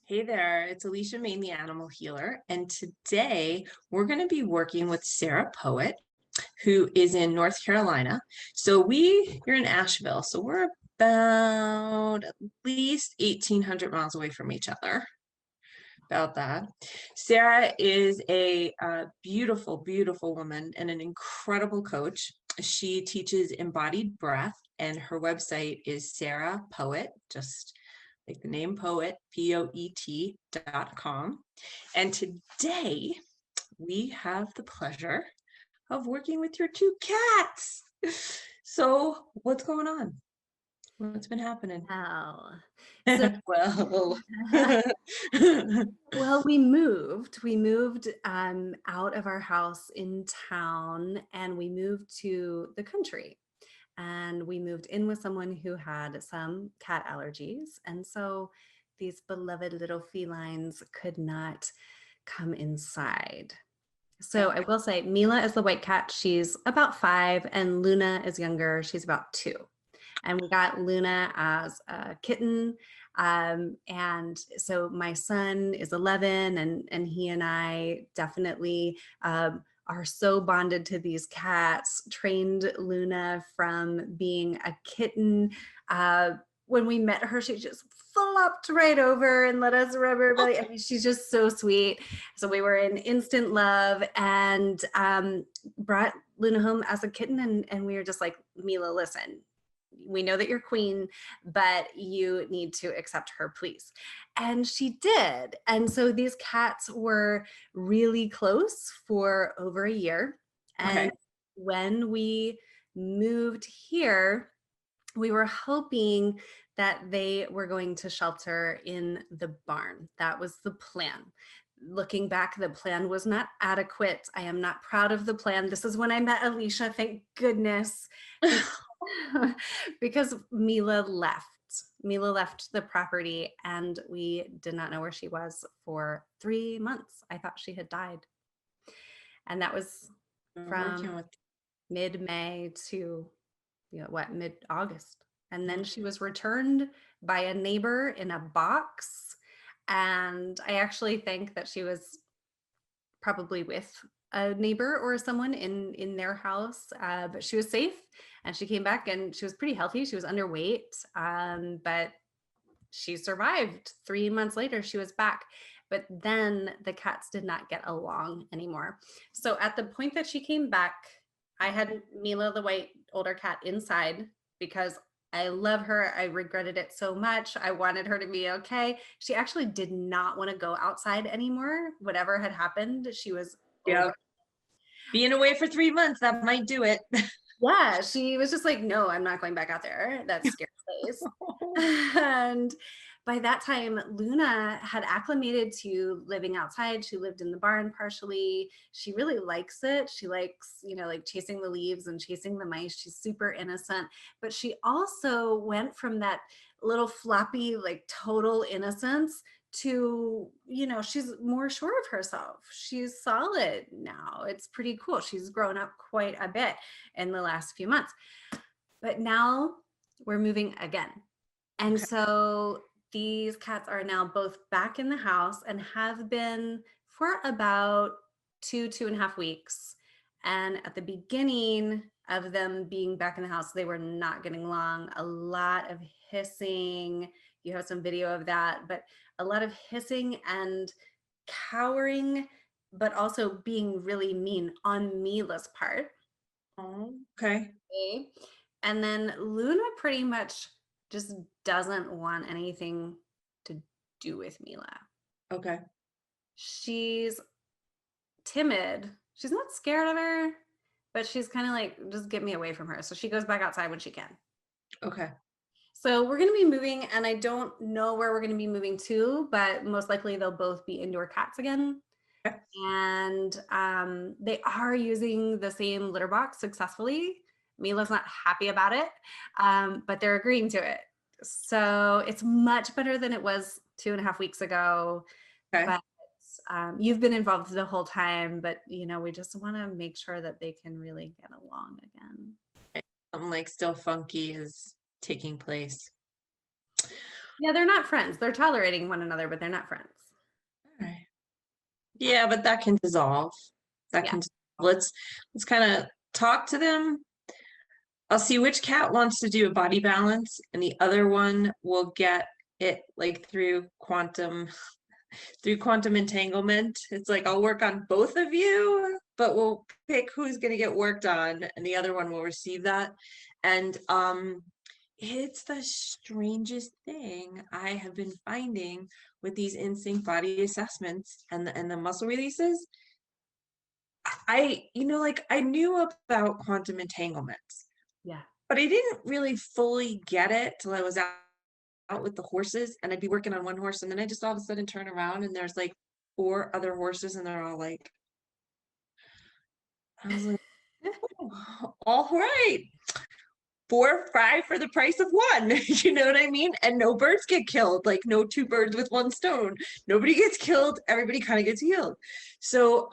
Hey there, it's Alicia Main, the animal healer, and today we're going to be working with Sarah Poet, who is in North Carolina. You're in Asheville, so we're about at least 1,800 miles away from each other. About that. Sarah is a beautiful, beautiful woman and an incredible coach. She teaches embodied breath, and her website is Sarah Poet, just like the name poet, poet.com. And today we have the pleasure of working with your two cats. So, what's going on? What's been happening? Oh, so Well, well, we moved. We moved out of our house in town and we moved to the country. And we moved in with someone who had some cat allergies. And so these beloved little felines could not come inside. So I will say Mila is the white cat. She's about 5, and Luna is younger. She's about 2. And we got Luna as a kitten. And so my son is 11, and he and I definitely are so bonded to these cats. Trained Luna from being a kitten. When we met her, she just flopped right over and let us rub her belly. I mean, she's just so sweet. So we were in instant love, and brought Luna home as a kitten, and we were just like, Mila, listen, we know that you're queen, but you need to accept her, please. And she did. And so these cats were really close for over a year. okay. And when we moved here, we were hoping that they were going to shelter in the barn. That was the plan. Looking back, the plan was not adequate. I am not proud of the plan. This is when I met Allecia, thank goodness, because Mila left. Mila left the property and we did not know where she was for 3 months. I thought she had died. And that was from Working with mid-May to mid-August. And then she was returned by a neighbor in a box. And I actually think that she was probably with a neighbor or someone in their house, but she was safe and she came back and she was pretty healthy. She was underweight, but she survived. 3 months later, she was back. But then the cats did not get along anymore. So at the point that she came back, I had Mila, the white older cat, inside because I love her. I regretted it so much. I wanted her to be okay. She actually did not want to go outside anymore. Whatever had happened, she was yeah, over. being away for 3 months, that might do it. Yeah, she was just like, no, I'm not going back out there. That's scary place. And by that time, Luna had acclimated to living outside. She lived in the barn partially. She really likes it. She likes, like chasing the leaves and chasing the mice. She's super innocent. But she also went from that little floppy, like total innocence to, she's more sure of herself. She's solid now. It's pretty cool. She's grown up quite a bit in the last few months. But now we're moving again. And so these cats are now both back in the house and have been for about 2.5 weeks. And at the beginning of them being back in the house, they were not getting along. A lot of hissing. You have some video of that, but a lot of hissing and cowering, but also being really mean on Mila's part. Oh, okay. Okay. And then Luna pretty much just doesn't want anything to do with Mila. Okay. She's timid. She's not scared of her, but she's kind of like, just get me away from her. So she goes back outside when she can. Okay. So we're going to be moving, and I don't know where we're going to be moving to, but most likely they'll both be indoor cats again. Okay. And they are using the same litter box successfully. Mila's not happy about it, but they're agreeing to it. So it's much better than it was 2.5 weeks ago. Okay. But you've been involved the whole time, but we just want to make sure that they can really get along again. Something like still funky is taking place. Yeah, they're not friends. They're tolerating one another, but they're not friends. Alright. Yeah, but that can dissolve. That Yeah. can let's kind of talk to them. I'll see which cat wants to do a body balance, and the other one will get it like through quantum entanglement. It's like I'll work on both of you, but we'll pick who's going to get worked on, and the other one will receive that. And it's the strangest thing I have been finding with these instinct body assessments and the muscle releases. Like I knew about quantum entanglements, Yeah. but I didn't really fully get it till I was out with the horses, and I'd be working on one horse, and then I just all of a sudden turn around and there's like 4 other horses, and they're all like, I was like, oh, all right, 4 or 5 for the price of one. You know what I mean? And no birds get killed, like no 2 birds with one stone. Nobody gets killed, everybody kind of gets healed. So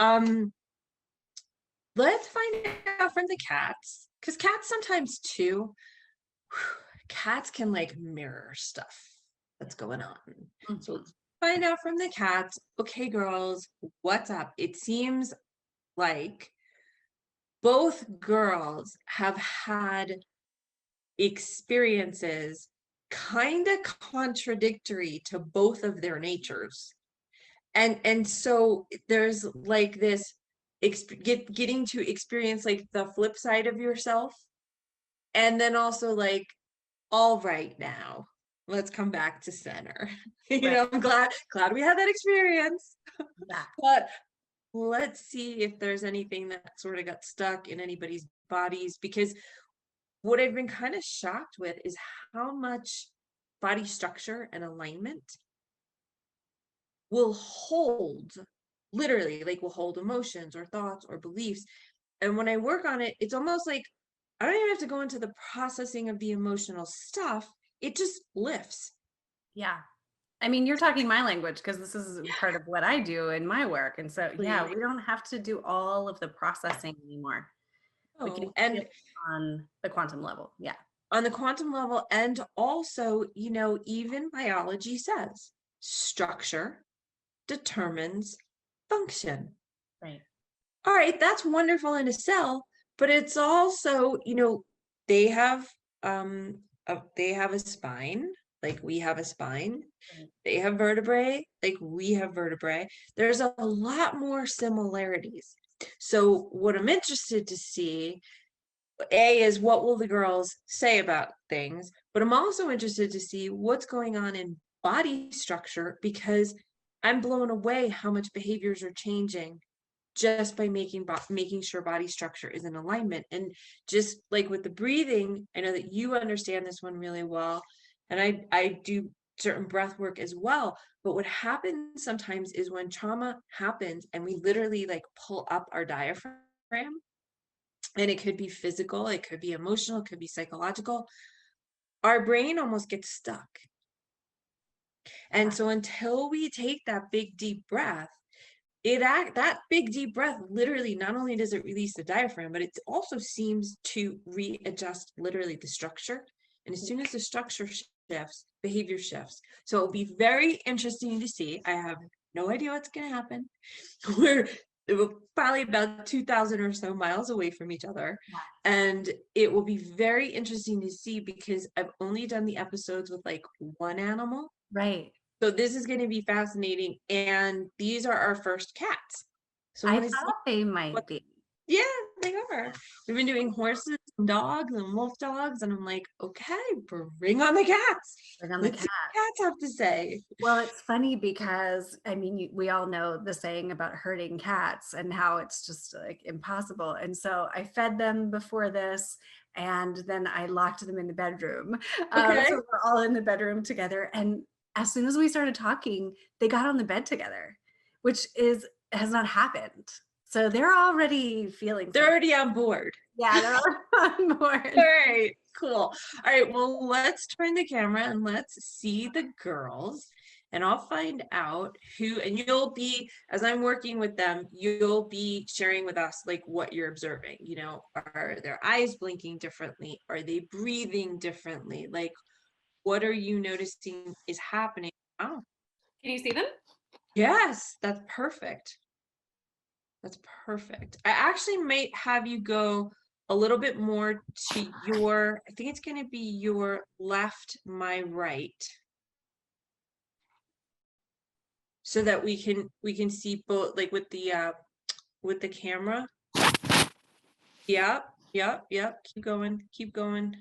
let's find out from the cats, because cats sometimes too, cats can like mirror stuff that's going on. So let's find out from the cats. Okay, girls, what's up? It seems like both girls have had experiences kind of contradictory to both of their natures. And so there's like this getting to experience like the flip side of yourself, and then also like, all right, now let's come back to center. Right. I'm glad we had that experience. Yeah. But let's see if there's anything that sort of got stuck in anybody's bodies, because what I've been kind of shocked with is how much body structure and alignment will hold, literally, like will hold emotions or thoughts or beliefs. And when I work on it, it's almost like I don't even have to go into the processing of the emotional stuff. It just lifts. Yeah. I mean, you're talking my language because this is part of what I do in my work. And so, yeah, we don't have to do all of the processing anymore. We can feel And on the quantum level. Yeah. on the quantum level, and also, even biology says structure determines function. Right. All right, that's wonderful in a cell, but it's also, they have they have a spine, like we have a spine. Right. They have vertebrae, like we have vertebrae. There's a lot more similarities. So what I'm interested to see, is what will the girls say about things, but I'm also interested to see what's going on in body structure, because I'm blown away how much behaviors are changing just by making sure body structure is in alignment. And just like with the breathing, I know that you understand this one really well, and I do certain breath work as well. But what happens sometimes is when trauma happens and we literally like pull up our diaphragm, and it could be physical, it could be emotional, it could be psychological, our brain almost gets stuck. And so until we take that big deep breath, that big deep breath literally, not only does it release the diaphragm, but it also seems to readjust literally the structure. And as soon as the structure shifts, behavior shifts. So it'll be very interesting to see. I have no idea what's going to happen. We're probably about 2,000 or so miles away from each other. And it will be very interesting to see, because I've only done the episodes with like one animal. Right. So this is going to be fascinating. And these are our first cats. So I I'm gonna see thought they might what, be. yeah, they are. We've been doing horses and dogs and wolf dogs. And I'm like, okay, bring on the cats. Bring on the Let's see cat. what cats have to say. Well, it's funny because I mean, we all know the saying about herding cats and how it's just like impossible. And so I fed them before this, and then I locked them in the bedroom. Okay. So we're all in the bedroom together. And as soon as we started talking, they got on the bed together, which has not happened. So they're already feeling. They're already on board. Yeah, they're already on board. All right, cool. All right, well, let's turn the camera and let's see the girls. And I'll find out who, and you'll be, as I'm working with them, you'll be sharing with us like what you're observing. Are their eyes blinking differently? Are they breathing differently? Like, what are you noticing is happening? Oh, Can you see them? yes, that's perfect. That's perfect. I actually might have you go a little bit more to your, I think it's going to be your left, my right, so that we can see both, like with the camera. Yep, yep, yep. Keep going, keep going.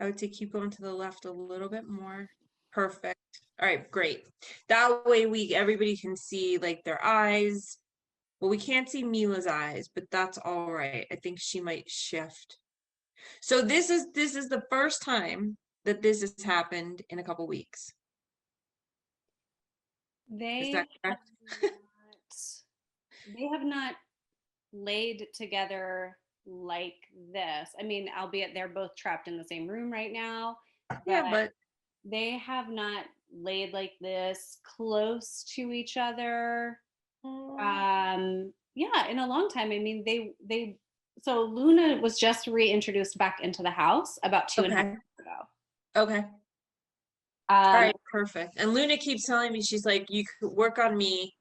I would say keep going to the left a little bit more. Perfect. All right, great. That way everybody can see like their eyes. Well, we can't see Mila's eyes, but that's all right. I think she might shift. So this is the first time that this has happened in a couple weeks. Is They that have correct? they have not laid together like this. I mean, albeit they're both trapped in the same room right now, Yeah, but but they have not laid like this close to each other. Yeah, in a long time. I mean, they so Luna was just reintroduced back into the house about 2.5 okay. years ago. Okay. All Um, right, perfect. And Luna keeps telling me, she's like, you could work on me.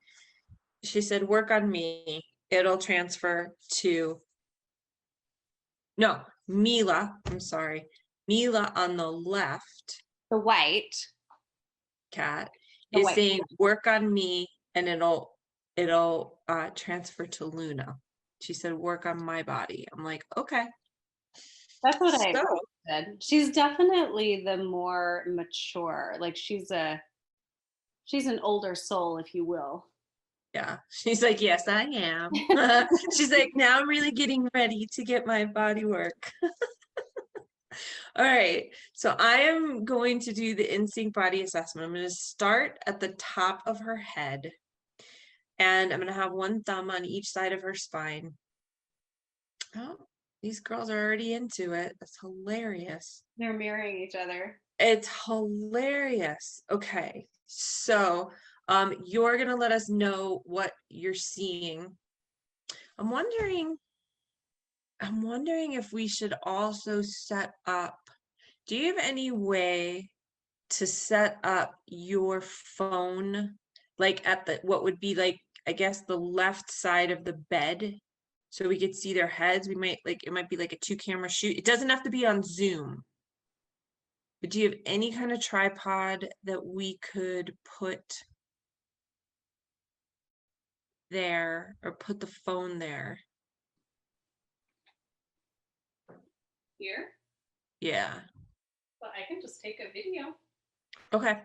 She said, work on me. It'll transfer to, no, Mila. I'm sorry. Mila on the left, the white, cat, the is white. saying, work on me, and it'll transfer to Luna. She said, work on my body. I'm like, okay. That's what I So, said. She's definitely the more mature. Like she's an older soul, if you will. yeah. She's like, yes, I am. She's like, now I'm really getting ready to get my body work. All right. So I am going to do the instinct body assessment. I'm going to start at the top of her head, and I'm going to have one thumb on each side of her spine. Oh, these girls are already into it. That's hilarious. They're mirroring each other. It's hilarious. Okay. So, you're going to let us know what you're seeing. I'm wondering if we should also set up, do you have any way to set up your phone like at the what would be like, I guess, the left side of the bed so we could see their heads? We might like, it might be like a 2-camera shoot. It doesn't have to be on Zoom. But do you have any kind of tripod that we could put there or put the phone there? Here, Yeah. but I can just take a video. Okay.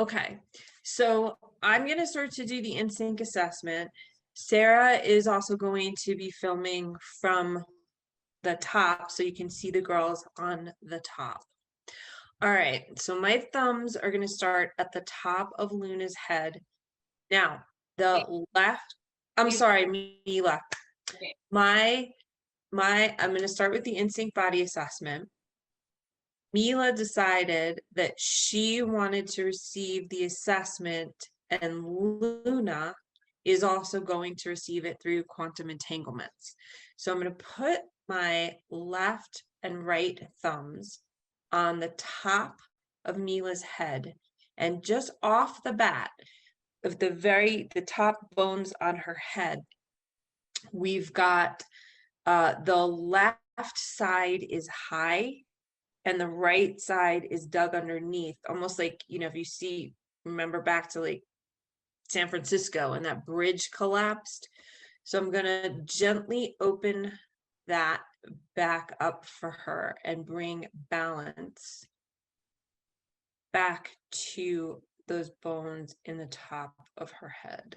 Okay. So I'm going to start to do the in-sync assessment. Sarah is also going to be filming from the top so you can see the girls on the top. All right. So my thumbs are going to start at the top of Luna's head. Now, the left, I'm sorry, Mila. Okay. I'm going to start with the in-sync body assessment. Mila decided that she wanted to receive the assessment, and Luna is also going to receive it through quantum entanglements. So I'm going to put my left and right thumbs on the top of Mila's head, and just off the bat of the top bones on her head, we've got the left side is high and the right side is dug underneath, almost like, if you see, remember back to like San Francisco and that bridge collapsed. So I'm going to gently open that back up for her and bring balance back to those bones in the top of her head.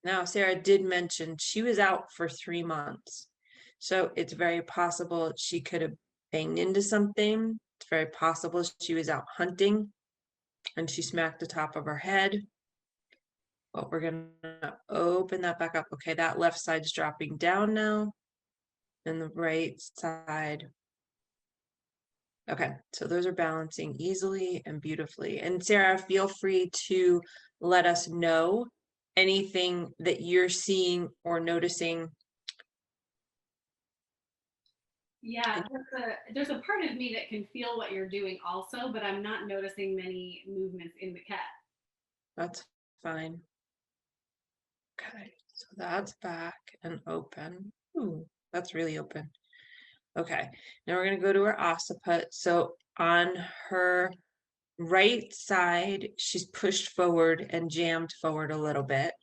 Now, Sarah did mention she was out for 3 months. So it's very possible she could have banged into something. It's very possible she was out hunting and she smacked the top of her head. But we're going to open that back up. Okay, that left side's dropping down now. And the right side. Okay, so those are balancing easily and beautifully. And Sarah, feel free to let us know anything that you're seeing or noticing Yeah, there's a part of me that can feel what you're doing also, but I'm not noticing many movements in the cat. That's fine. Okay, so that's back and open. Ooh, that's really open. Okay, now we're gonna go to her occiput. So on her right side, she's pushed forward and jammed forward a little bit.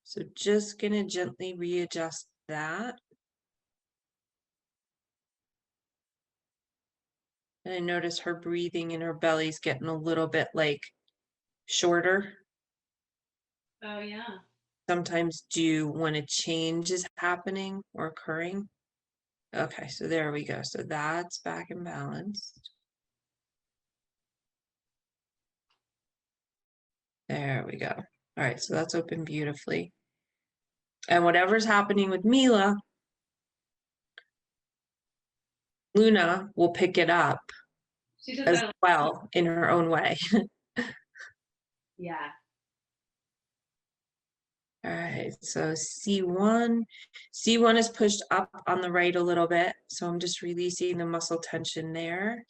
So just gonna gently readjust that. And I notice her breathing and her belly's getting a little bit like shorter. Oh yeah. Sometimes do when a change is happening or occurring. Okay, so there we go. So that's back in balance. There we go. All right, so that's open beautifully. And whatever's happening with Mila, Luna will pick it up She does as that. well in her own way. Yeah. All right, so C1. C1 is pushed up on the right a little bit. So I'm just releasing the muscle tension there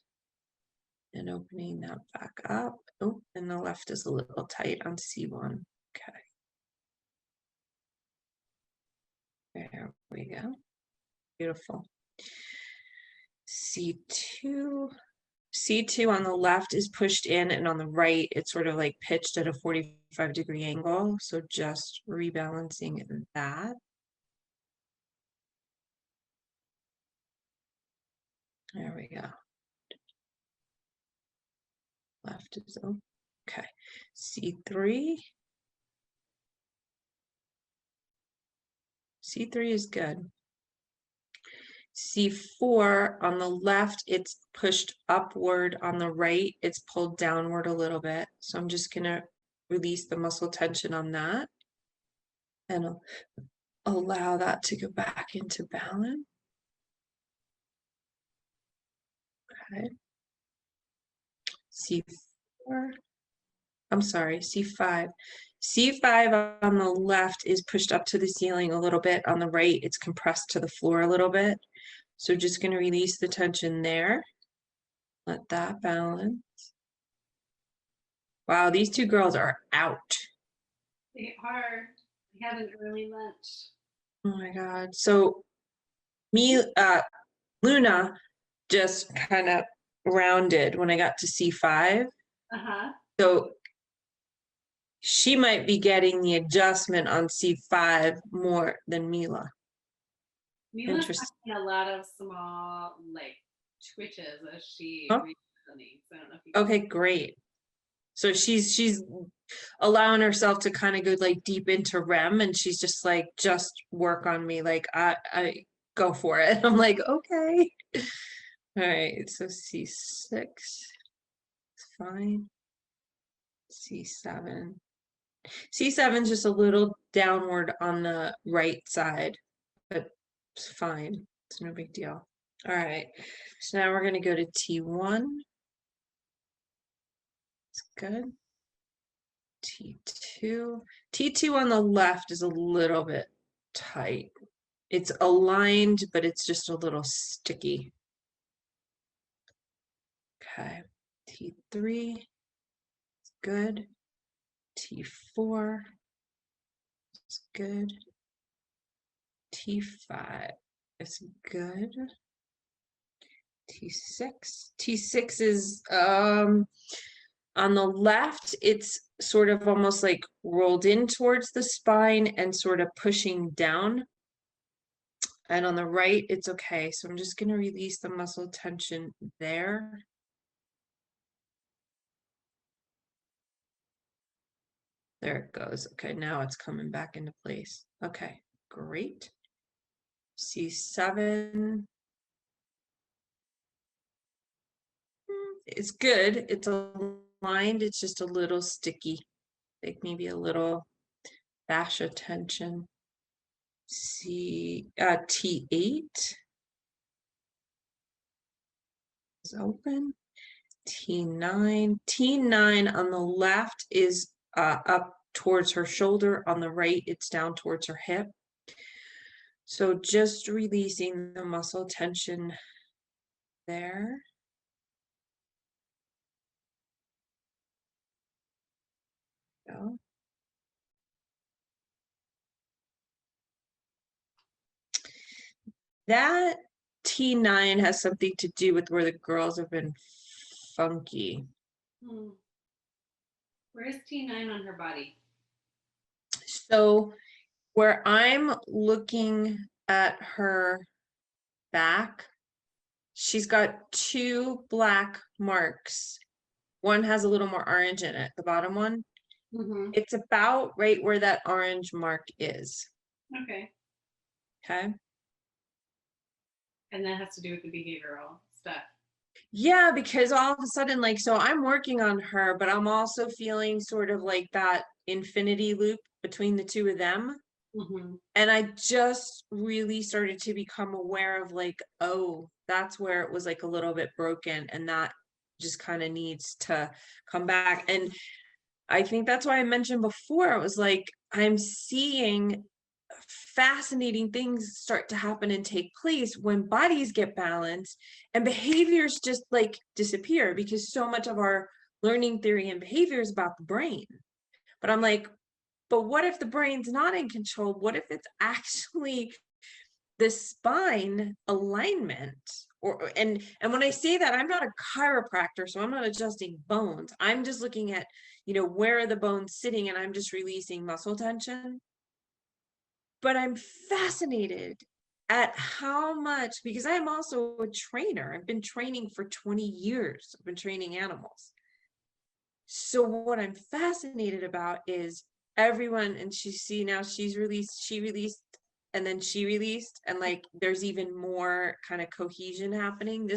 and opening that back up. Oh, and the left is a little tight on C1. Okay. There we go. Beautiful. C2. C2 on the left is pushed in, and on the right, it's sort of like pitched at a 45-degree angle. So just rebalancing that. There we go. Left is okay. C3. C3 is good. C4 on the left, it's pushed upward. On the right, it's pulled downward a little bit. So I'm just gonna release the muscle tension on that and allow that to go back into balance. Okay. C4, I'm sorry, C5. C5 on the left is pushed up to the ceiling a little bit. On the right, it's compressed to the floor a little bit. So just going to release the tension there. Let that balance. Wow, these two girls are out. They are. We had an early lunch. Oh my God. So Luna just kind of rounded when I got to C5. Uh-huh. So she might be getting the adjustment on C5 more than Mila. Mila's having a lot of small like twitches as she reads the names. I don't know if you Okay, great. So she's allowing herself to kind of go like deep into REM, and she's just like, just work on me, like I go for it. I'm like, okay. All right, so C6 is fine. C7. C7 is just a little downward on the right side, but it's fine. It's no big deal. All right, so now we're going to go to T1. It's good. T2. T2 on the left is a little bit tight. It's aligned, but it's just a little sticky. Okay. T3 is good. T4 is good. T5 is good. T6. T6 is on the left, it's sort of almost like rolled in towards the spine and sort of pushing down. And on the right, it's okay. So I'm just going to release the muscle tension there. There it goes. Okay, now it's coming back into place. Okay, great. C7. It's good. It's aligned. It's just a little sticky. Like maybe a little fascia tension. T8 is open. T9. T9 on the left is up towards her shoulder. On the right, it's down towards her hip. So just releasing the muscle tension there. Go. That T9 has something to do with where the girls have been funky. Where's T9 on her body? So where I'm looking at her back, she's got 2 black marks. One has a little more orange in it, the bottom one. It's about right where that orange mark is. Okay. Okay. And that has to do with the behavioral stuff. Yeah, because all of a sudden, like, so I'm working on her, but I'm also feeling sort of like that infinity loop between the 2 of them. And I just really started to become aware of like, oh, that's where it was like a little bit broken, and that just kind of needs to come back. And I think that's why I mentioned before, it was like, I'm seeing fascinating things start to happen and take place when bodies get balanced and behaviors just like disappear, because so much of our learning theory and behavior is about the brain. But I'm like, but what if the brain's not in control? What if it's actually the spine alignment? Or and when I say that, I'm not a chiropractor, so I'm not adjusting bones. I'm just looking at, where are the bones sitting, and I'm just releasing muscle tension. But I'm fascinated at how much, because I'm also a trainer. I've been training for 20 years. I've been training animals. So what I'm fascinated about is everyone, and now she released, and then she released, and like there's even more kind of cohesion happening.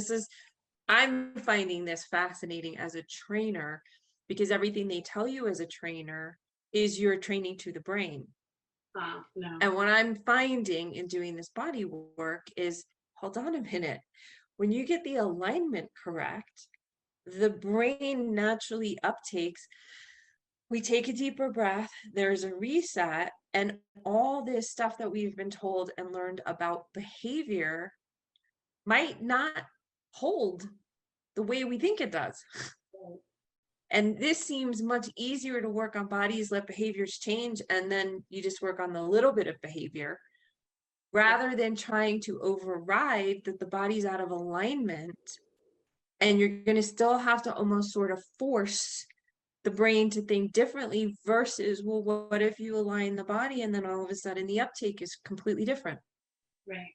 I'm finding this fascinating as a trainer, because everything they tell you as a trainer is you're training to the brain. No. And what I'm finding in doing this body work is, hold on a minute, when you get the alignment correct, the brain naturally uptakes. We take a deeper breath, there's a reset, and all this stuff that we've been told and learned about behavior might not hold the way we think it does. And this seems much easier to work on bodies, let behaviors change, and then you just work on the little bit of behavior, rather than trying to override that the body's out of alignment. And you're going to still have to almost sort of force the brain to think differently, versus, well, what if you align the body and then all of a sudden the uptake is completely different? Right.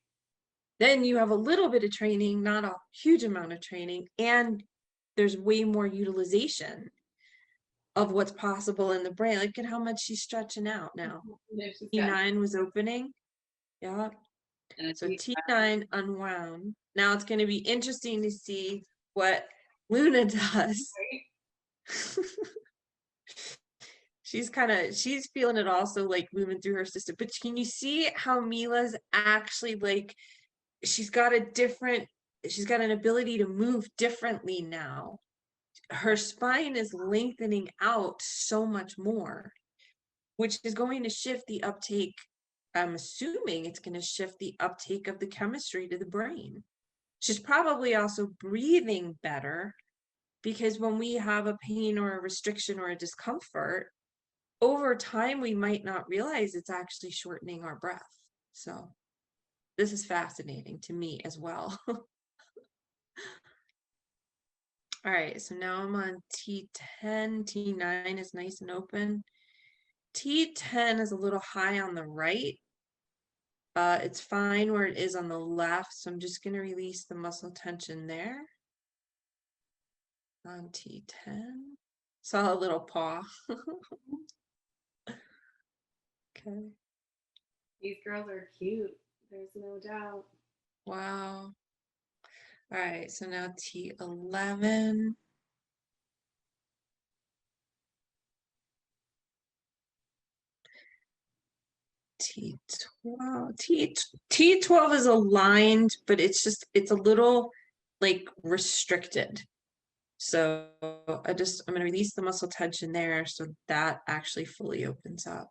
Then you have a little bit of training, not a huge amount of training, and there's way more utilization of what's possible in the brain. Look at how much she's stretching out now. T9 was opening. Yeah. So T9 unwound. Now it's going to be interesting to see what Luna does. She's feeling it also, like moving through her system. But can you see how Mila's actually like, she's got an ability to move differently now. Her spine is lengthening out so much more, which is going to shift the uptake. I'm assuming it's going to shift the uptake of the chemistry to the brain. She's probably also breathing better, because when we have a pain or a restriction or a discomfort, over time, we might not realize it's actually shortening our breath. So this is fascinating to me as well. All right, so now I'm on T10. T9 is nice and open. T10 is a little high on the right. It's fine where it is on the left, so I'm just going to release the muscle tension there. On T10. Saw a little paw. Okay. These girls are cute. There's no doubt. Wow. All right, so now T11. T12. T12 is aligned, but it's a little like restricted. So I'm going to release the muscle tension there, so that actually fully opens up.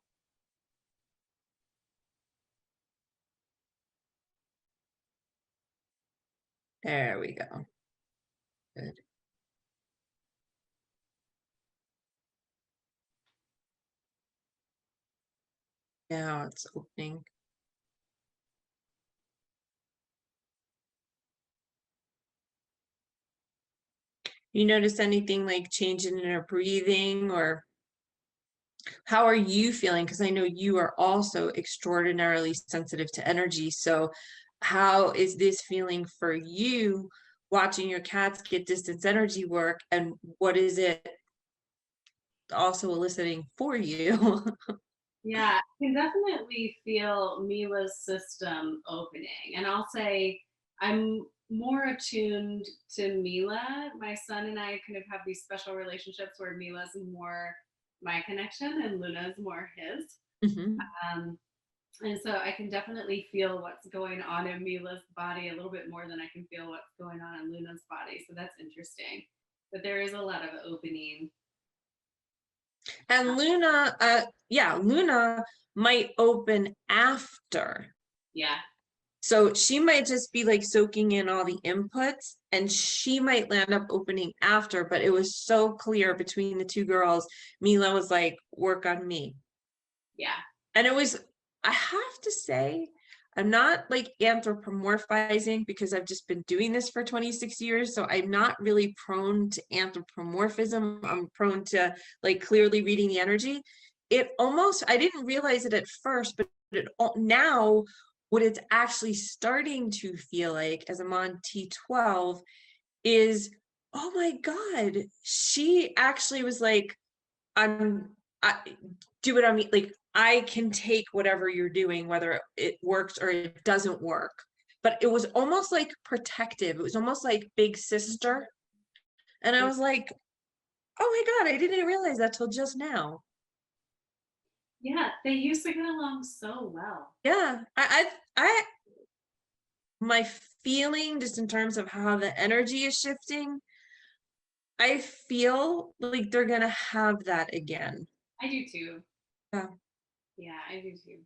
There we go. Good. Now it's opening. You notice anything like changing in her breathing, or how are you feeling? Because I know you are also extraordinarily sensitive to energy. So how is this feeling for you watching your cats get distance energy work, and what is it also eliciting for you? Yeah, I can definitely feel Mila's system opening. And I'll say I'm more attuned to Mila. My son and I kind of have these special relationships where Mila's more my connection and Luna's more his. Mhm. Um, and so I can definitely feel what's going on in Mila's body a little bit more than I can feel what's going on in Luna's body. So that's interesting. But there is a lot of opening. And Luna, yeah, Luna might open after. Yeah. So she might just be like soaking in all the inputs, and she might land up opening after, but it was so clear between the two girls. Mila was like, work on me. Yeah. And it was, I have to say, I'm not like anthropomorphizing because I've just been doing this for 26 years. So I'm not really prone to anthropomorphism. I'm prone to like clearly reading the energy. It almost, I didn't realize it at first, but now what it's actually starting to feel like as I'm on T12 is, oh my God, she actually was like, I do it on me. Like I can take whatever you're doing, whether it works or it doesn't work. But it was almost like protective. It was almost like big sister. And I was like, oh my God, I didn't realize that till just now. Yeah, they used to get along so well. Yeah. My feeling just in terms of how the energy is shifting, I feel like they're gonna have that again. I do too. Yeah. Yeah, I do too.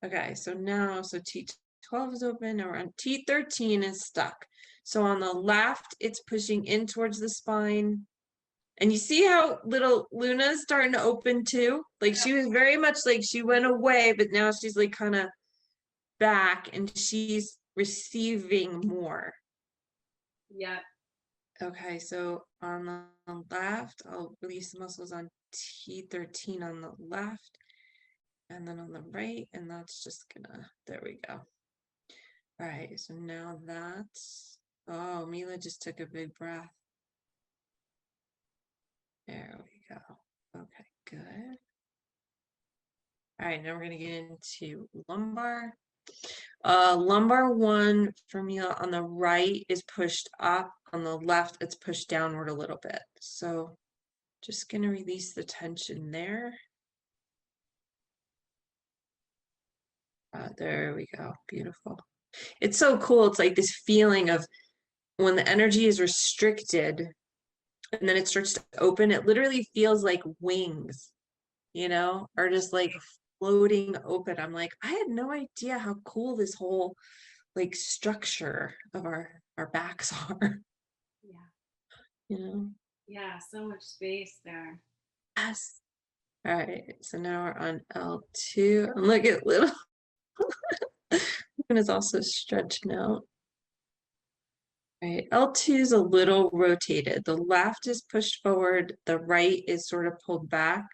Okay, so now, so T12 is open, and we're on T13 is stuck. So on the left, it's pushing in towards the spine. And you see how little Luna's starting to open too? Like she was very much like she went away, but now she's like kind of back and she's receiving more. Yeah. Okay, so on the left, I'll release the muscles on T13 on the left, and then on the right, and that's just gonna, there we go. All right, so now that's, oh, Mila just took a big breath. There we go. Okay, good. All right, now we're gonna get into lumbar. Lumbar one for Mila on the right is pushed up. On the left, it's pushed downward a little bit. So just gonna release the tension there. There we go, beautiful. It's so cool. It's like this feeling of when the energy is restricted and then it starts to open, it literally feels like wings, or just like floating open. I'm like, I had no idea how cool this whole like structure of our backs are, Yeah. you know? Yeah, so much space there. Yes. All right, so now we're on L2. And look at little one is also stretching out. Right, L2 is a little rotated. The left is pushed forward, the right is sort of pulled back.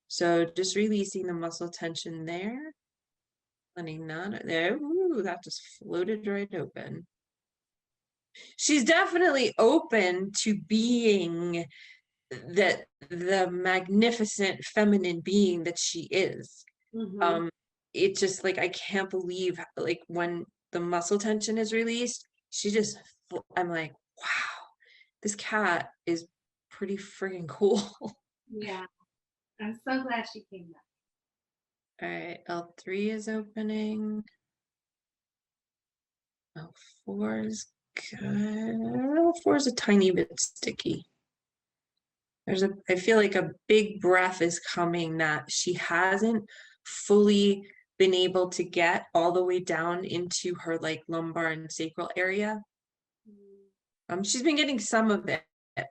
So just releasing the muscle tension there. Letting that there. Ooh, that just floated right open. She's definitely open to being the magnificent feminine being that she is. Mm-hmm. It just like I can't believe like when the muscle tension is released, she just, I'm like, wow, this cat is pretty freaking cool. Yeah. I'm so glad she came back. All right, L3 is opening. L4 is good. L4 is a tiny bit sticky. I feel like a big breath is coming that she hasn't fully been able to get all the way down into her like lumbar and sacral area. She's been getting some of it,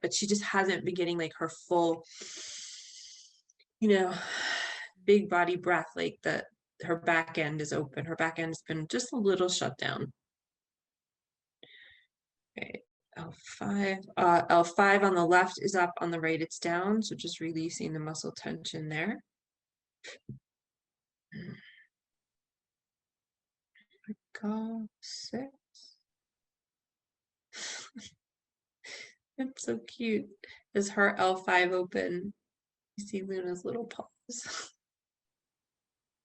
but she just hasn't been getting like her full, big body breath, like her back end is open. Her back end has been just a little shut down. Okay, L5. L5 on the left is up, on the right it's down. So just releasing the muscle tension there. Go 6. It's so cute. Is her L5 open? You see Luna's little paws.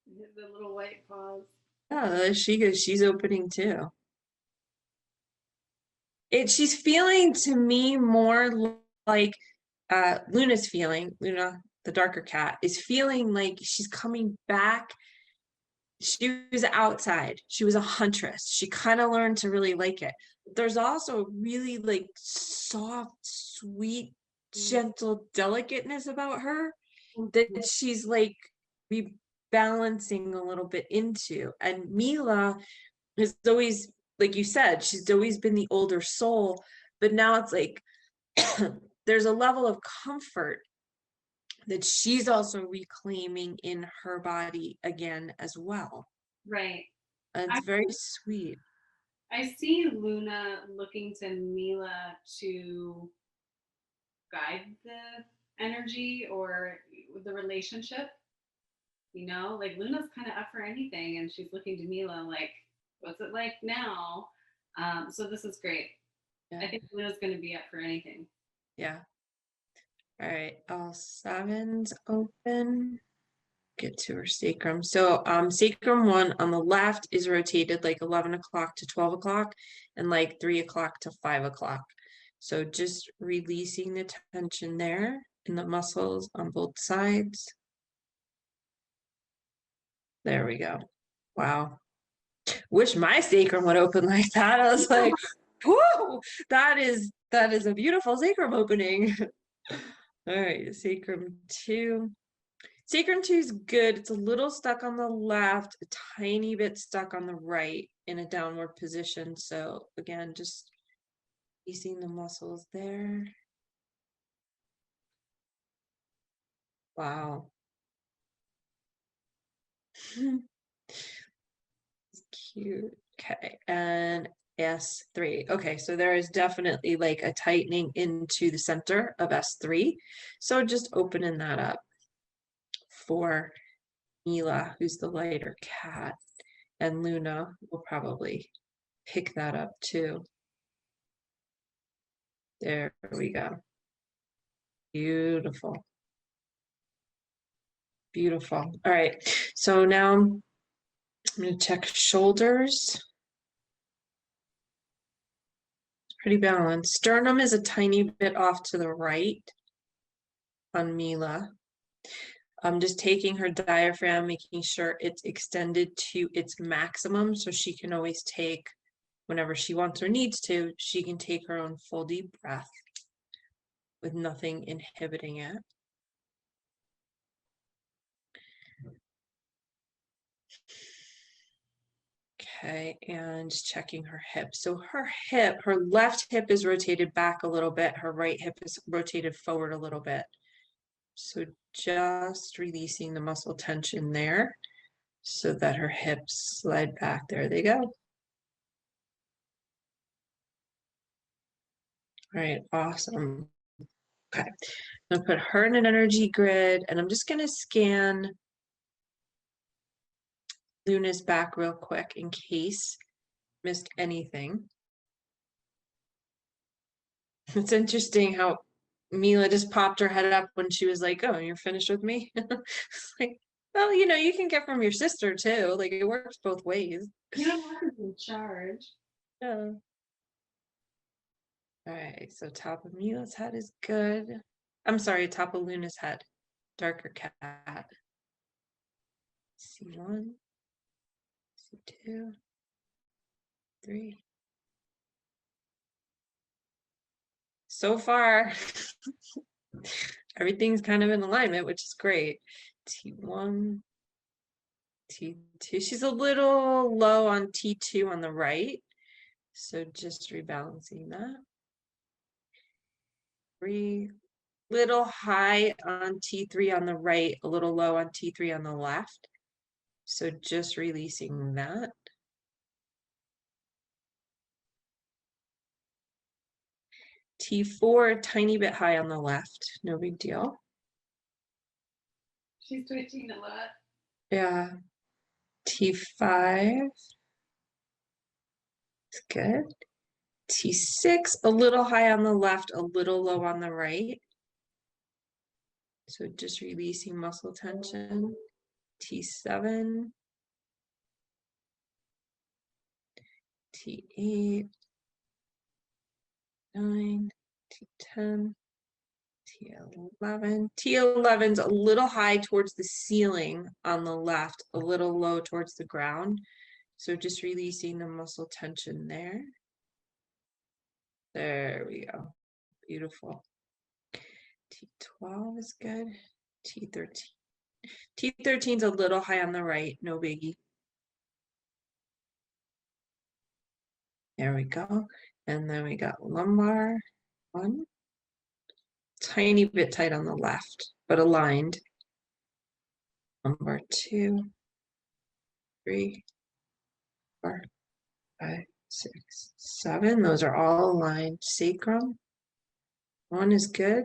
The little white paws. Yeah, she's opening too. She's feeling to me more like Luna's feeling. Luna, the darker cat, is feeling like she's coming back. She was outside. She was a huntress. She kind of learned to really like it. There's also really like soft, sweet, gentle delicateness about her that she's like rebalancing a little bit into. And Mila is always, like you said, she's always been the older soul, but now it's like there's a level of comfort that she's also reclaiming in her body again as well. Right. And it's very sweet. I see Luna looking to Mila to guide the energy or the relationship. Like Luna's kind of up for anything, and she's looking to Mila like, what's it like now? So this is great. Yeah. I think Luna's going to be up for anything. Yeah. All right. All 7's open. Get to her sacrum. So sacrum 1 on the left is rotated like 11 o'clock to 12 o'clock and like 3 o'clock to 5 o'clock. So just releasing the tension there in the muscles on both sides. There we go. Wow. Wish my sacrum would open like that. I was like, whoa, that is a beautiful sacrum opening. All right, sacrum 2. Sacrum 2 is good. It's a little stuck on the left, a tiny bit stuck on the right in a downward position. So again, just releasing the muscles there. Wow. Cute. Okay, and S3. Okay, so there is definitely like a tightening into the center of S3. So just opening that up for Mila, who's the lighter cat, and Luna will probably pick that up too. There we go. Beautiful. Beautiful. All right, so now I'm going to check shoulders. Pretty balanced. Sternum is a tiny bit off to the right on Mila. I'm just taking her diaphragm, making sure it's extended to its maximum so she can always take, whenever she wants or needs to, she can take her own full deep breath with nothing inhibiting it. Okay, and just checking her hip. So her left hip is rotated back a little bit. Her right hip is rotated forward a little bit. So just releasing the muscle tension there so that her hips slide back. There they go. All right, awesome. Okay, I'm gonna put her in an energy grid and I'm just gonna scan Luna's back real quick in case missed anything. It's interesting how Mila just popped her head up when she was like, oh, you're finished with me? It's like, well, you can get from your sister too. Like it works both ways. You don't have to be in charge. Yeah. All right, so top of Mila's head is good. I'm sorry, top of Luna's head. Darker cat. C1, C2, 3. So far, everything's kind of in alignment, which is great. T1, T2. She's a little low on T2 on the right. So just rebalancing that. 3. Little high on T3 on the right, a little low on T3 on the left. So just releasing that. T4, a tiny bit high on the left, no big deal. She's twitching a lot. Yeah. T5. It's good. T6, a little high on the left, a little low on the right. So just releasing muscle tension. T7. T8. 9. T10. T11. T11's a little high towards the ceiling on the left, a little low towards the ground. So just releasing the muscle tension there. There we go. Beautiful. T12 is good. T13. T13's a little high on the right, no biggie. There we go. And then we got lumbar 1. Tiny bit tight on the left, but aligned. Lumbar 2, 3, 4, 5, 6, 7. Those are all aligned. Sacrum. 1 is good.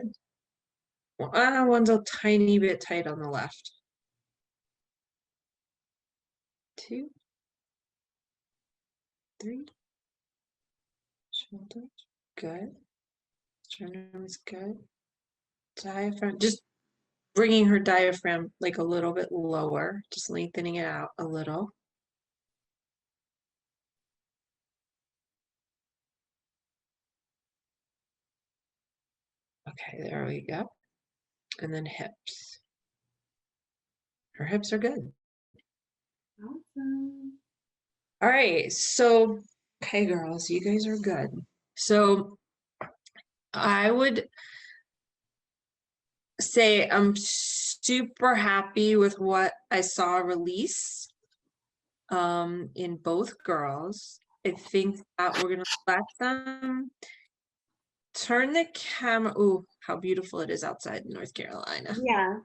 One's a tiny bit tight on the left. 2, 3. Shoulders. Good. Sternum is good. Diaphragm. Just bringing her diaphragm like a little bit lower. Just lengthening it out a little. Okay, there we go. And then hips. Her hips are good. Awesome. All right, so, okay, girls, you guys are good. So I would say I'm super happy with what I saw release in both girls. I think that we're gonna let them turn the camera. Ooh, how beautiful it is outside in North Carolina. Yeah.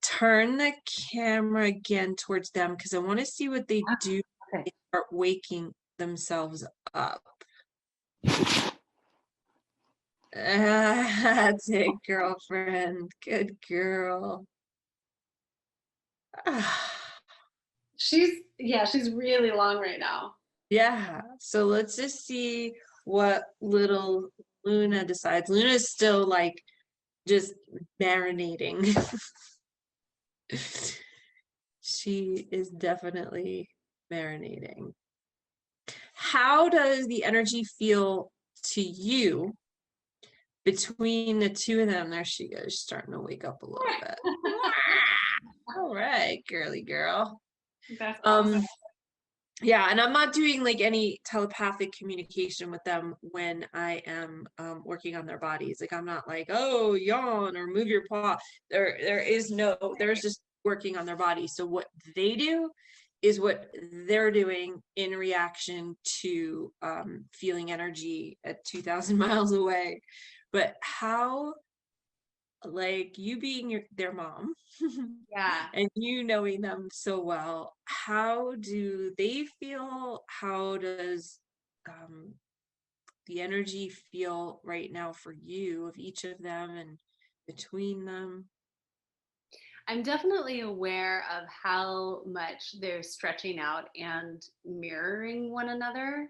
Turn the camera again towards them because I want to see what they do. Okay. They start waking themselves up. That's it, girlfriend. Good girl. She's really long right now. Yeah, so let's just see what little Luna decides. Luna's still like just marinating. She is definitely marinating. How does the energy feel to you between the two of them? There she goes, starting to wake up a little bit. All right, girly girl. That's awesome. Yeah, and I'm not doing like any telepathic communication with them when I am working on their bodies. Like I'm not like, oh, yawn or move your paw. There's just working on their body. So what they do is what they're doing in reaction to feeling energy at 2,000 miles away. But how, like you being their mom, Yeah. and you knowing them so well, how do they feel? How does the energy feel right now for you of each of them and between them? I'm definitely aware of how much they're stretching out and mirroring one another.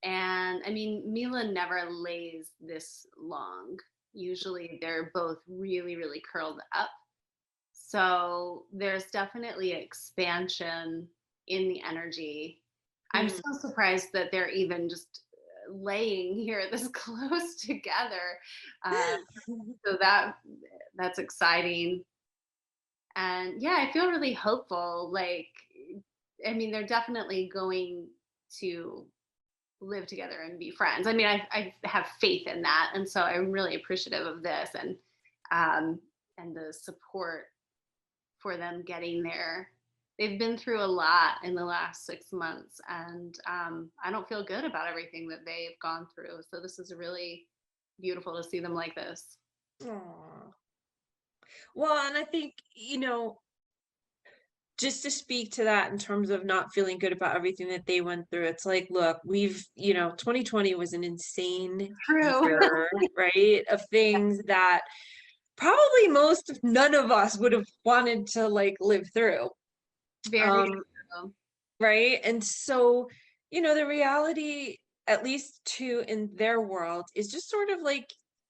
And I mean, Mila never lays this long. Usually they're both really, really curled up. So there's definitely expansion in the energy. I'm so surprised that they're even just laying here this close together. So that's exciting. And yeah, I feel really hopeful. Like, I mean, they're definitely going to live together and be friends. I mean, I have faith in that, and so I'm really appreciative of this and the support for them getting there. They've been through a lot in the last 6 months, and I don't feel good about everything that they've gone through. So this is really beautiful to see them like this. Aw. Well, and I think, just to speak to that in terms of not feeling good about everything that they went through, it's like, look, 2020 was an insane True. year, right? Of things that probably none of us would have wanted to like live through. Very Um, true. right. And so, the reality, at least too, in their world, is just sort of like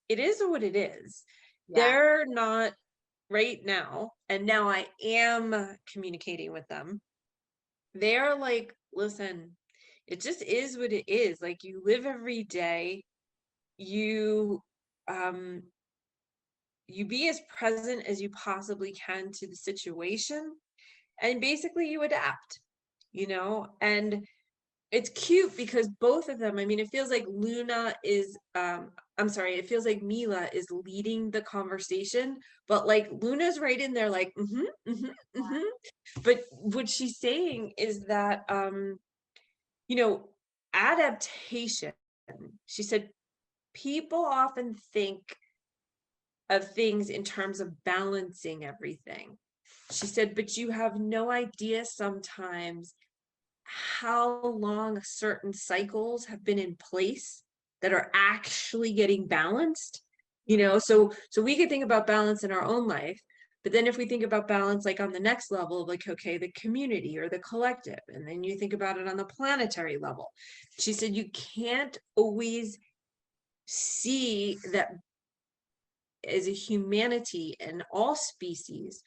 it is what it is. Yeah. They're not right now, and now I am communicating with them. They're like, listen, it just is what it is. Like, you live every day, you um you be as present as you possibly can to the situation, and basically you adapt, and it's cute because both of them, I mean, it feels like it feels like Mila is leading the conversation, but like Luna's right in there, like, but what she's saying is that, you know, adaptation, she said, people often think of things in terms of balancing everything. She said, but you have no idea sometimes how long certain cycles have been in place that are actually getting balanced. So we could think about balance in our own life, but then if we think about balance like on the next level, like, okay, the community or the collective, and then you think about it on the planetary level, she said you can't always see that as a humanity and all species.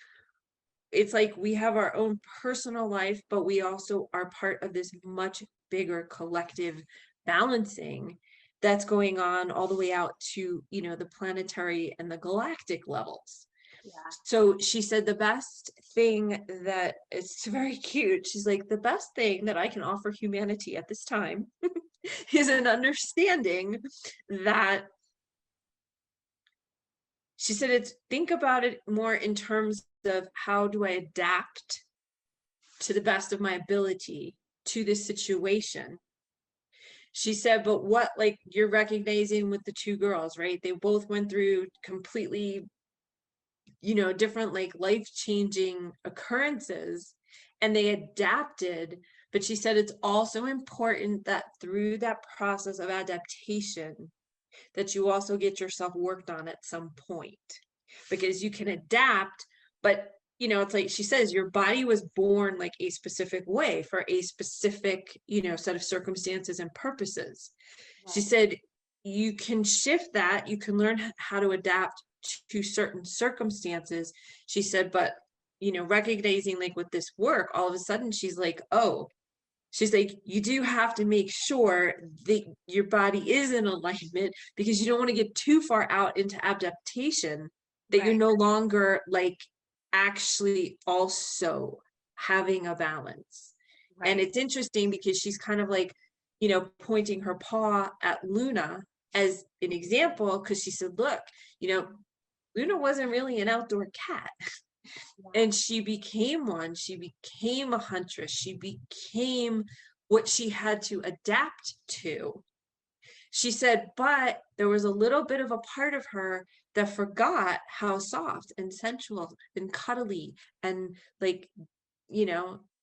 It's like we have our own personal life, but we also are part of this much bigger collective balancing that's going on all the way out to, the planetary and the galactic levels. Yeah. So she said the best thing that it's very cute. She's like, the best thing that I can offer humanity at this time is an understanding that, she said, it's think about it more in terms of how do I adapt to the best of my ability to this situation. She said, but what, like, you're recognizing with the two girls, right? They both went through completely, different, like, life-changing occurrences, and they adapted. But she said it's also important that through that process of adaptation, that you also get yourself worked on at some point, because you can adapt, but it's like she says, your body was born like a specific way for a specific, set of circumstances and purposes. She Right. said you can shift that, you can learn how to adapt to certain circumstances. She said, but recognizing, like, with this work, all of a sudden she's like, oh, she's like, you do have to make sure that your body is in alignment, because you don't want to get too far out into adaptation that you're Right. no longer like actually also having a balance. And Right. it's interesting because she's kind of like, pointing her paw at Luna as an example, because she said, look, Luna wasn't really an outdoor cat. Yeah. And she became one. She became a huntress. She became what she had to adapt to. She said, but there was a little bit of a part of her that forgot how soft and sensual and cuddly and, like,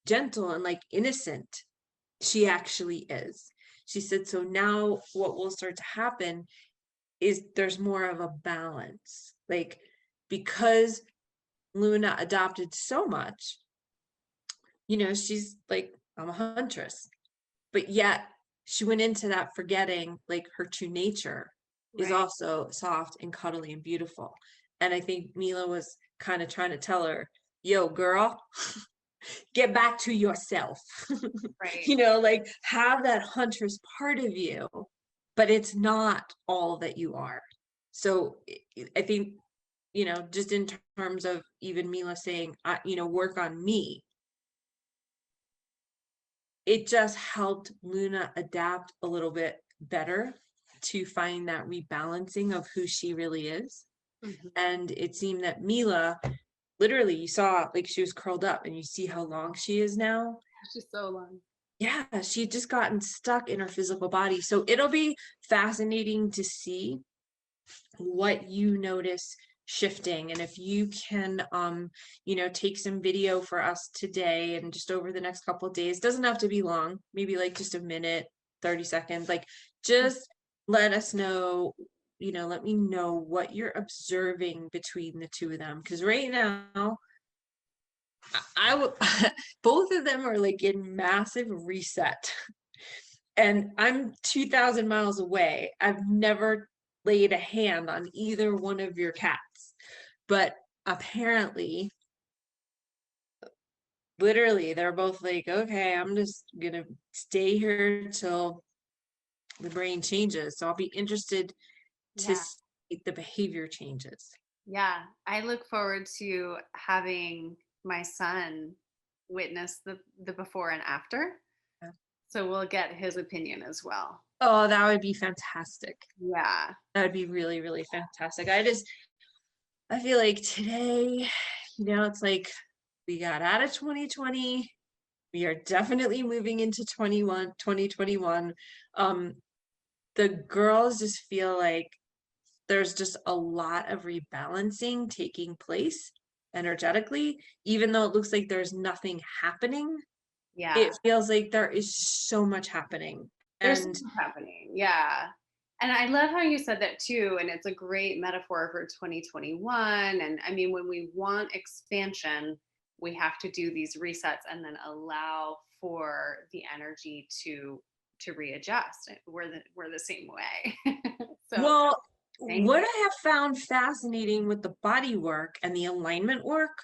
gentle and like innocent she actually is. She said, so now what will start to happen is there's more of a balance. Like, because Luna adopted so much, she's like, I'm a huntress. But yet she went into that forgetting, like, her true nature is Right. also soft and cuddly and beautiful. And I think Mila was kind of trying to tell her, yo, girl, get back to yourself. Right. Like, have that huntress part of you, but it's not all that you are. So I think, just in terms of even Mila saying, work on me, it just helped Luna adapt a little bit better to find that rebalancing of who she really is. Mhm. And it seemed that Mila, literally, you saw, like, she was curled up, and you see how long she is now. She's so long. Yeah, she had just gotten stuck in her physical body. So it'll be fascinating to see what you notice shifting. And if you can, take some video for us today and just over the next couple of days, doesn't have to be long, maybe like just a minute, 30 seconds, like just let us know, let me know what you're observing between the two of them. Because right now, I would both of them are like in massive reset. And I'm 2,000 miles away. I've never laid a hand on either one of your cats. But apparently, literally, they're both like, okay, I'm just gonna stay here till the brain changes. So I'll be interested to Yeah. see the behavior changes. Yeah. I look forward to having my son witness the before and after. Yeah. So we'll get his opinion as well. Oh, that would be fantastic. Yeah. That would be really, really fantastic. I feel like today, it's like we got out of 2020. We are definitely moving into 2021. The girls just feel like there's just a lot of rebalancing taking place energetically, even though it looks like there's nothing happening. Yeah. It feels like there is so much happening. There's And something happening. Yeah. And I love how you said that too. And it's a great metaphor for 2021. And I mean, when we want expansion, we have to do these resets and then allow for the energy to readjust. We're the same way. So well, thank what you. I have found fascinating with the body work and the alignment work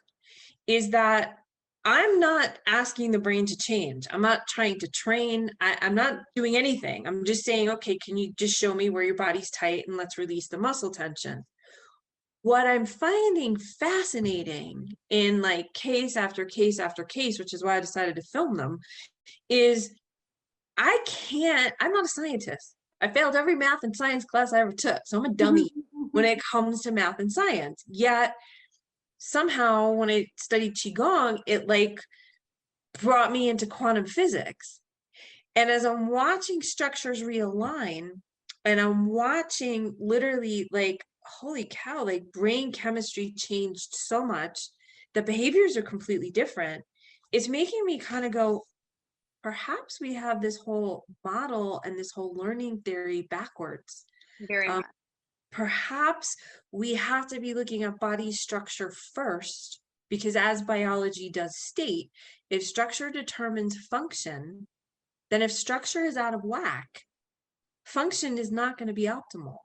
is that I'm not asking the brain to change. I'm not trying to train. I'm not doing anything. I'm just saying, okay, can you just show me where your body's tight and let's release the muscle tension? What I'm finding fascinating in like case after case after case, which is why I decided to film them, is I'm not a scientist. I failed every math and science class I ever took. So I'm a dummy when it comes to math and science. Yet somehow when I studied Qigong, it like brought me into quantum physics. And as I'm watching structures realign, and I'm watching literally like, holy cow, like brain chemistry changed so much. The behaviors are completely different. It's making me kind of go, perhaps we have this whole model and this whole learning theory backwards. Very much. Perhaps we have to be looking at body structure first, because as biology does state, if structure determines function, then if structure is out of whack, function is not going to be optimal.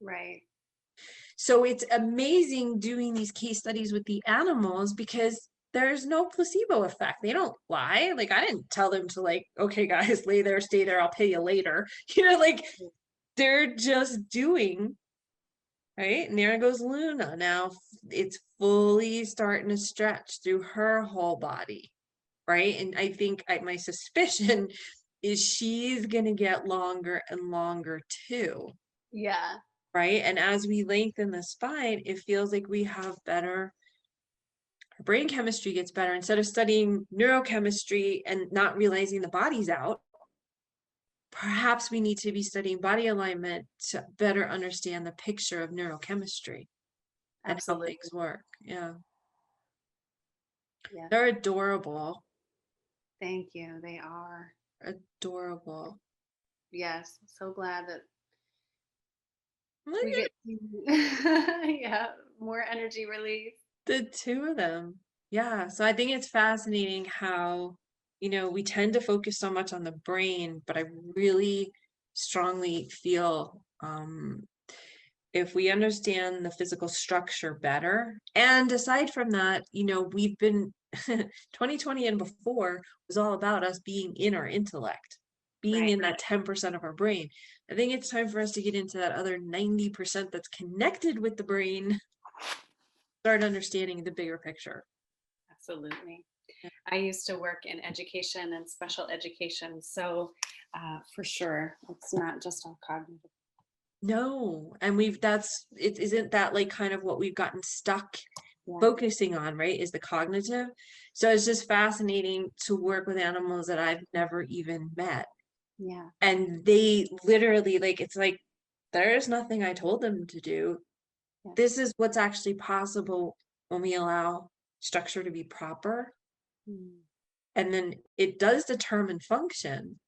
Right. So it's amazing doing these case studies with the animals because there's no placebo effect. They don't lie. Like I didn't tell them to like, okay, guys, lay there, stay there, I'll pay you later. Like they're just doing, right? And there goes Luna. Now it's fully starting to stretch through her whole body, right? And I think my suspicion is she's going to get longer and longer too. Yeah. Right. And as we lengthen the spine, it feels like we have better, our brain chemistry gets better. Instead of studying neurochemistry and not realizing the body's out, perhaps we need to be studying body alignment to better understand the picture of neurochemistry and how Absolutely. things work. Yeah. Yeah. They're adorable. Thank you. They are. Adorable. Yes. So glad that Look we at get yeah, more energy release. the two of them. Yeah. So I think it's fascinating how, we tend to focus so much on the brain, but I really strongly feel if we understand the physical structure better, and aside from that, we've been 2020 and before was all about us being in our intellect, being Right. in that 10% of our brain. I think it's time for us to get into that other 90% that's connected with the brain, start understanding the bigger picture. Absolutely. I used to work in education and special education. So for sure, it's not just all cognitive. No, and isn't that like kind of what we've gotten stuck Yeah. focusing on, right? Is the cognitive. So it's just fascinating to work with animals that I've never even met. Yeah. And they literally, like, it's like there is nothing I told them to do. Yeah. This is what's actually possible when we allow structure to be proper. Mm. And then it does determine function,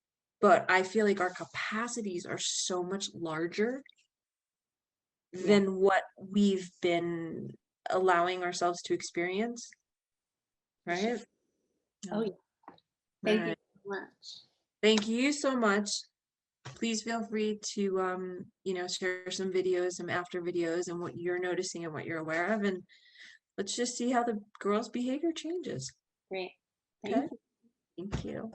but I feel like our capacities are so much larger Yeah. than what we've been allowing ourselves to experience. Right? Oh, yeah. Thank you so much. Thank you so much. Please feel free to share some videos, some after videos, and what you're noticing and what you're aware of, and let's just see how the girls' behavior changes. Great. Okay? Thank you. Thank you.